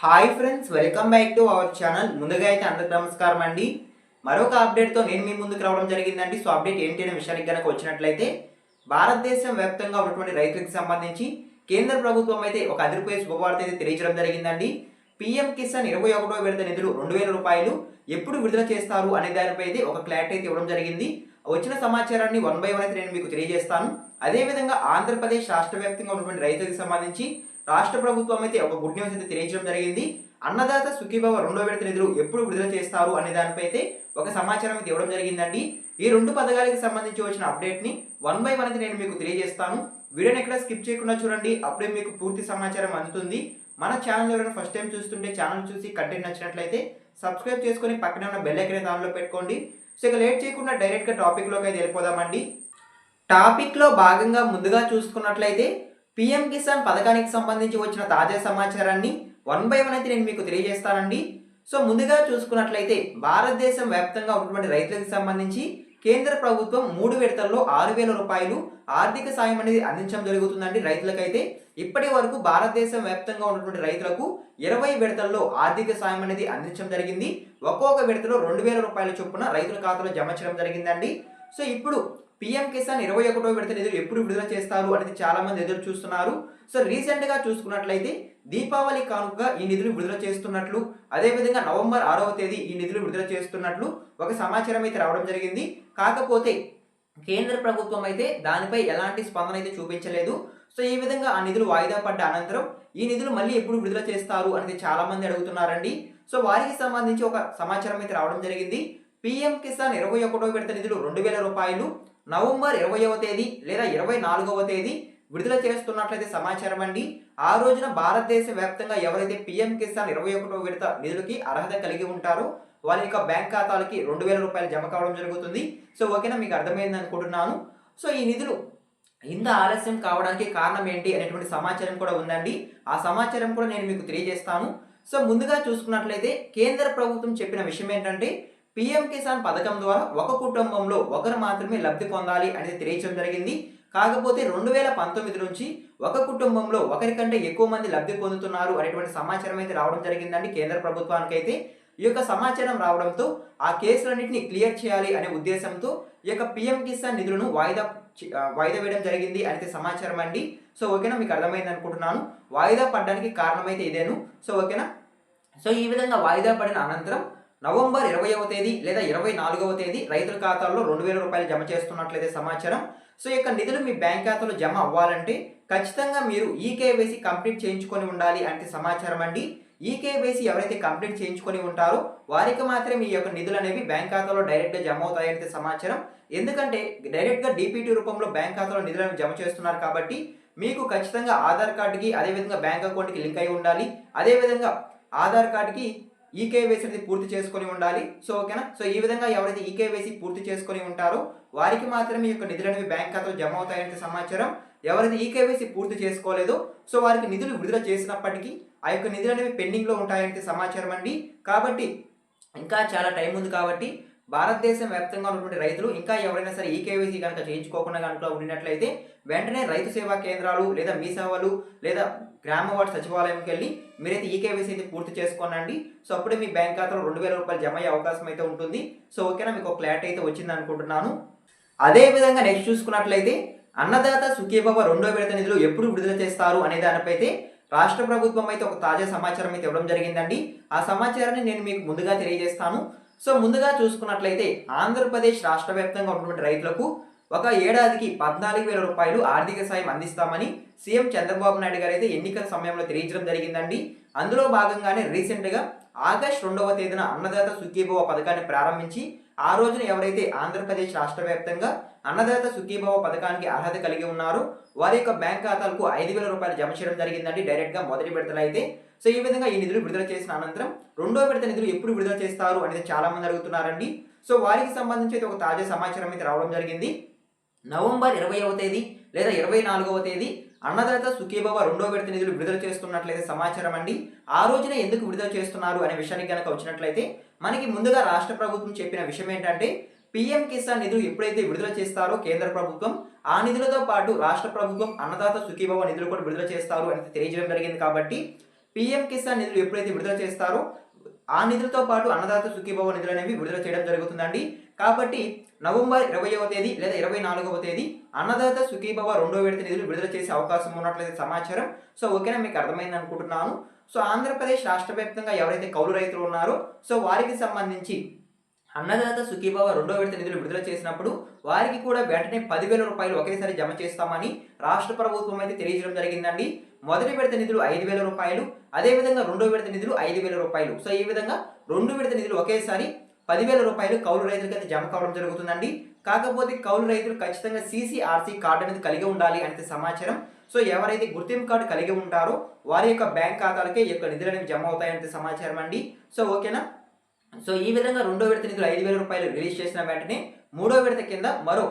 Hi friends, welcome back to our channel. ముందుగా అయితే అందరికి నమస్కారం అండి. మరొక అప్డేట్తో నేను మీ ముందుకు రావడం జరిగిందండి. సో అప్డేట్ ఏంటి అనే విషయానికి కనుక వచ్చినట్లయితే, భారతదేశం వ్యాప్తంగా ఉన్నటువంటి రైతులకు సంబంధించి కేంద్ర ప్రభుత్వం అయితే ఒక అదిరిపోయే శుభవార్త అయితే తెలియజేయడం జరిగిందండి. పీఎం కిసాన్ 21వ విడత నిధులు 2000 రూపాయలు ఎప్పుడు విడుదల చేస్తారు అనే దానిపై అయితే ఒక క్లారిటీ అయితే ఇవ్వడం జరిగింది. వచ్చిన సమాచారాన్ని వన్ బై వన్ అయితే నేను మీకు తెలియజేస్తాను. అదేవిధంగా ఆంధ్రప్రదేశ్ రాష్ట్ర వ్యాప్తంగా ఉన్నటువంటి రైతులకు సంబంధించి రాష్ట్ర ప్రభుత్వం అయితే ఒక గుడ్ న్యూస్ అయితే తెలియజేయడం జరిగింది. అన్నదాత సుఖీభవ 2వ విడత నిధులు ఎప్పుడు విడుదల చేస్తారు అనే దానిపై అయితే ఒక సమాచారం అయితే ఇవ్వడం జరిగిందండి. ఈ రెండు పథకాలకు సంబంధించి వచ్చిన అప్డేట్ ని వన్ బై వన్ అయితే నేను మీకు తెలియజేస్తాను. వీడియోని ఎక్కడ స్కిప్ చేయకుండా చూడండి, అప్పుడే మీకు పూర్తి సమాచారం అందుతుంది. మన ఛానల్ ఎవరైనా ఫస్ట్ టైం చూస్తుంటే ఛానల్ చూసి కంటెంట్ నచ్చినట్లయితే సబ్స్క్రైబ్ చేసుకొని పక్కనే ఉన్న బెల్ ఐకాన్ ఆన్లో పెట్టుకోండి. సో ఇక లేట్ చేయకుండా డైరెక్ట్గా టాపిక్లోకి అయితే వెళ్ళిపోదామండి. టాపిక్లో భాగంగా ముందుగా చూసుకున్నట్లయితే పీఎం కిసాన్ పథకానికి సంబంధించి వచ్చిన తాజా సమాచారాన్ని వన్ బై వన్ అయితే నేను మీకు తెలియజేస్తానండి. సో ముందుగా చూసుకున్నట్లయితే భారతదేశం వ్యాప్తంగా ఉన్నటువంటి రైతులకు సంబంధించి కేంద్ర ప్రభుత్వం 3 విడతల్లో 6,000 రూపాయలు ఆర్థిక సాయం అనేది అందించడం జరుగుతుందండి. రైతులకైతే ఇప్పటి వరకు భారతదేశం వ్యాప్తంగా ఉన్నటువంటి రైతులకు 20 విడతల్లో ఆర్థిక సాయం అనేది అందించడం జరిగింది. ఒక్కొక్క విడతలో 2,000 రూపాయల చొప్పున రైతుల ఖాతాలో జమ చేయడం జరిగిందండి. సో ఇప్పుడు పీఎం కిసాన్ 21వ విడత నిధులు ఎప్పుడు విడుదల చేస్తారు అనేది చాలా మంది ఎదురు చూస్తున్నారు. సో రీసెంట్ గా చూసుకున్నట్లయితే దీపావళి కానుకగా ఈ నిధులు విడుదల చేస్తున్నట్లు, అదేవిధంగా నవంబర్ 6వ తేదీ ఈ నిధులు విడుదల చేస్తున్నట్లు ఒక సమాచారం అయితే రావడం జరిగింది. కాకపోతే కేంద్ర ప్రభుత్వం అయితే దానిపై ఎలాంటి స్పందన అయితే చూపించలేదు. సో ఈ విధంగా ఆ నిధులు వాయిదా పడ్డ అనంతరం ఈ నిధులు మళ్ళీ ఎప్పుడు విడుదల చేస్తారు అనేది చాలా మంది అడుగుతున్నారండి. సో వారికి సంబంధించి ఒక సమాచారం అయితే రావడం జరిగింది. పీఎం కిసాన్ 21వ విడత నిధులు 2,000 రూపాయలు నవంబర్ 20వ తేదీ లేదా 24వ తేదీ విడుదల చేస్తున్నట్లయితే సమాచారం అండి. ఆ రోజున భారతదేశ వ్యాప్తంగా ఎవరైతే పీఎం కిసాన్ 21వ విడత నిధులకి అర్హత కలిగి ఉంటారో వారి యొక్క బ్యాంక్ ఖాతాలకి 2,000 రూపాయలు జమ కావడం జరుగుతుంది. సో ఓకేనా, మీకు అర్థమైంది అనుకుంటున్నాను. సో ఈ నిధులు ఇంత ఆలస్యం కావడానికి కారణం ఏంటి అనేటువంటి సమాచారం కూడా ఉందండి. ఆ సమాచారం కూడా నేను మీకు తెలియజేస్తాను. సో ముందుగా చూసుకున్నట్లయితే కేంద్ర ప్రభుత్వం చెప్పిన విషయం ఏంటంటే, పీఎం కిసాన్ పథకం ద్వారా ఒక కుటుంబంలో ఒకరు మాత్రమే లబ్ధి పొందాలి అనేది తెలియజేయడం జరిగింది. కాకపోతే 2019 నుంచి ఒక కుటుంబంలో ఒకరికంటే ఎక్కువ మంది లబ్ధి పొందుతున్నారు అనేటువంటి సమాచారం అయితే రావడం జరిగిందండి కేంద్ర ప్రభుత్వానికి అయితే. ఈ యొక్క సమాచారం రావడంతో ఆ కేసులన్నింటినీ క్లియర్ చేయాలి అనే ఉద్దేశంతో ఈ యొక్క పీఎం కిసాన్ నిధులను వాయిదా వేయడం జరిగింది అనేది సమాచారం అండి. సో ఓకేనా, మీకు అర్థమైంది అనుకుంటున్నాను. వాయిదా పడడానికి కారణం అయితే ఇదేను. సో ఓకేనా, సో ఈ విధంగా వాయిదా పడిన అనంతరం నవంబర్ 20వ తేదీ లేదా 24వ తేదీ రైతుల ఖాతాల్లో 2,000 రూపాయలు జమ చేస్తున్నట్లయితే సమాచారం. సో ఈ యొక్క నిధులు మీ బ్యాంక్ ఖాతాలో జమ అవ్వాలంటే ఖచ్చితంగా మీరు ఈకేవైసీ కంప్లీట్ చేయించుకొని ఉండాలి అంటే సమాచారం అండి. ఈకేవైసీ ఎవరైతే కంప్లీట్ చేయించుకొని ఉంటారో వారికి మాత్రమే ఈ యొక్క నిధులు అనేవి బ్యాంక్ ఖాతాలో డైరెక్ట్గా జమ అవుతాయంటే సమాచారం. ఎందుకంటే డైరెక్ట్గా డీపీటీ రూపంలో బ్యాంక్ ఖాతాలో నిధులను జమ చేస్తున్నారు కాబట్టి మీకు ఖచ్చితంగా ఆధార్ కార్డుకి అదేవిధంగా బ్యాంక్ అకౌంట్కి లింక్ అయి ఉండాలి. అదేవిధంగా ఆధార్ కార్డుకి ఈకేవైసీ అనేది పూర్తి చేసుకొని ఉండాలి. సో ఓకేనా, సో ఈ విధంగా ఎవరైతే ఈకేవైసీ పూర్తి చేసుకొని ఉంటారో వారికి మాత్రమే ఈ యొక్క నిధులు అనేవి బ్యాంక్ ఖాతాలో జమ అవుతాయంటే సమాచారం. ఎవరైతే ఈకేవైసీ పూర్తి చేసుకోలేదో సో వారికి నిధులు విడుదల చేసినప్పటికీ ఆ యొక్క నిధులు అనేవి పెండింగ్లో ఉంటాయంటే సమాచారం అండి. కాబట్టి ఇంకా చాలా టైం ఉంది కాబట్టి భారతదేశం వ్యాప్తంగా ఉన్నటువంటి రైతులు ఇంకా ఎవరైనా సరే ఈకేవైసీ కనుక చేయించుకోకుండా కనుక ఉన్నట్లయితే వెంటనే రైతు సేవా కేంద్రాలు లేదా మీ సేవలు లేదా గ్రామ వార్డు సచివాలయంకి వెళ్ళి మీరైతే ఈకేవైసీ అయితే పూర్తి చేసుకోనండి. సో అప్పుడే మీ బ్యాంక్ ఖాతాలో 2,000 రూపాయలు జమ అయ్యే అవకాశం అయితే ఉంటుంది. సో ఓకేనా, మీకు ఒక క్లారిటీ అయితే వచ్చింది అనుకుంటున్నాను. అదేవిధంగా నెక్స్ట్ చూసుకున్నట్లయితే అన్నదాత సుఖీభవ 2వ విడత నిధులు ఎప్పుడు విడుదల చేస్తారు అనే దానిపై అయితే రాష్ట్ర ప్రభుత్వం అయితే ఒక తాజా సమాచారం అయితే ఇవ్వడం జరిగిందండి. ఆ సమాచారాన్ని నేను మీకు ముందుగా తెలియజేస్తాను. సో ముందుగా చూసుకున్నట్లయితే ఆంధ్రప్రదేశ్ రాష్ట్ర వ్యాప్తంగా ఉన్నటువంటి రైతులకు ఒక ఏడాదికి 14,000 రూపాయలు ఆర్థిక సాయం అందిస్తామని సీఎం చంద్రబాబు నాయుడు గారు అయితే ఎన్నికల సమయంలో తెలియజేయడం జరిగిందండి. అందులో భాగంగానే రీసెంట్గా ఆగస్టు 2వ తేదీన అన్నదాత సుఖీభవ పథకాన్ని ప్రారంభించి ఆ రోజున ఎవరైతే ఆంధ్రప్రదేశ్ రాష్ట్ర వ్యాప్తంగా అన్నదాత సుఖీభవ పథకానికి అర్హత కలిగి ఉన్నారో వారి యొక్క బ్యాంక్ ఖాతాలకు 5,000 రూపాయలు జమ చేయడం జరిగిందండి డైరెక్ట్గా మొదటి విడతలు అయితే. సో ఈ విధంగా ఈ నిధులు విడుదల చేసిన అనంతరం 2వ విడత నిధులు ఎప్పుడు విడుదల చేస్తారు అనేది చాలా మంది అడుగుతున్నారండి. సో వారికి సంబంధించి అయితే ఒక తాజా సమాచారం అయితే రావడం జరిగింది. నవంబర్ 20వ తేదీ లేదా 24వ తేదీ అన్నదాత సుఖీభవ 2వ విడత నిధులు విడుదల చేస్తున్నట్లయితే సమాచారం అండి. ఆ రోజున ఎందుకు విడుదల చేస్తున్నారు అనే విషయానికి కనుక వచ్చినట్లయితే మనకి ముందుగా రాష్ట్ర ప్రభుత్వం చెప్పిన విషయం ఏంటంటే, పీఎం కిసాన్ నిధులు ఎప్పుడైతే విడుదల చేస్తారో కేంద్ర ప్రభుత్వం ఆ నిధులతో పాటు రాష్ట్ర ప్రభుత్వం అన్నదాత సుఖీభవ నిధులు కూడా విడుదల చేస్తారు అని తెలియజేయడం జరిగింది. కాబట్టి పీఎం కిసాన్ నిధులు ఎప్పుడైతే విడుదల చేస్తారో ఆ నిధులతో పాటు అన్నదాత సుఖీభవ నిధులు అనేవి విడుదల చేయడం జరుగుతుందండి. కాబట్టి నవంబర్ 20వ తేదీ లేదా 24వ తేదీ అన్నదాత సుఖీభవ రెండో విడత నిధులు విడుదల చేసే అవకాశం ఉన్నట్లయితే సమాచారం. సో ఓకేనా, మీకు అర్థమైంది అనుకుంటున్నాను. సో ఆంధ్రప్రదేశ్ రాష్ట్ర వ్యాప్తంగా ఎవరైతే కౌలు రైతులు ఉన్నారో సో వారికి సంబంధించి అన్నదాత సుఖీభవ రెండో విడత నిధులు విడుదల చేసినప్పుడు వారికి కూడా వెంటనే 10,000 రూపాయలు ఒకేసారి జమ చేస్తామని రాష్ట్ర ప్రభుత్వం అయితే తెలియజేయడం జరిగిందండి. మొదటి విడత నిధులు 5,000 రూపాయలు, అదేవిధంగా రెండో విడత నిధులు 5,000 రూపాయలు. సో ఈ విధంగా రెండు విడత నిధులు ఒకేసారి 10,000 రూపాయలు కౌలు రైతులకి అయితే జమ కావడం జరుగుతుందండి. కాకపోతే కౌలు రైతులు ఖచ్చితంగా CCRC కార్డు అనేది కలిగి ఉండాలి అంటే సమాచారం. సో ఎవరైతే గుర్తింపు కార్డు కలిగి ఉంటారో వారి యొక్క బ్యాంక్ ఖాతాలకే ఈ యొక్క నిధులు అనేవి జమ అవుతాయంటే సమాచారం అండి. సో ఓకేనా. సో ఈ విధంగా రెండో విడత నిధులు 5,000 రూపాయలు రిలీజ్ చేసిన వెంటనే మూడో విడత కింద మరో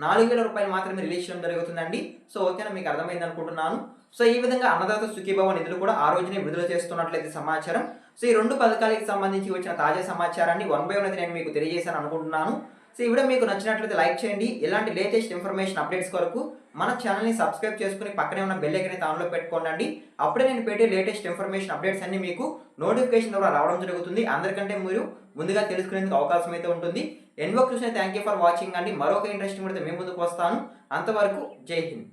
4,000 రూపాయలు మాత్రమే రిలీజ్ చేయడం జరుగుతుందండి. సో ఓకేనా, మీకు అర్థమైంది అనుకుంటున్నాను. సో ఈ విధంగా అన్నదాత సుఖీభవ నిధులు కూడా ఆ రోజునే విడుదల చేస్తున్నట్లయితే సమాచారం. సో ఈ రెండు పథకాలకు సంబంధించి వచ్చిన తాజా సమాచారాన్ని 1 by 1 అయితే నేను మీకు తెలియజేశాను అనుకుంటున్నాను. సో ఈ వీడియో మీకు నచ్చినట్లయితే లైక్ చేయండి. ఇలాంటి లేటెస్ట్ ఇన్ఫర్మేషన్ అప్డేట్స్ కొరకు మన ఛానల్ని సబ్స్క్రైబ్ చేసుకుని పక్కనే ఉన్న బెల్ ఐకాన్ అయితే ఆన్లో పెట్టుకోండి. అప్పుడే నేను పెట్టే లేటెస్ట్ ఇన్ఫర్మేషన్ అప్డేట్స్ అన్ని మీకు నోటిఫికేషన్ ద్వారా రావడం జరుగుతుంది. అందరికంటే మీరు ముందుగా తెలుసుకునేందుకు అవకాశం అయితే ఉంటుంది. ఎన్వో Krishna, thank you for watching అండి. మరొక ఇంట్రెస్టింగ్ వీడియోతో మేము ముందుకు వస్తాను. అంతవరకు జై హింద్.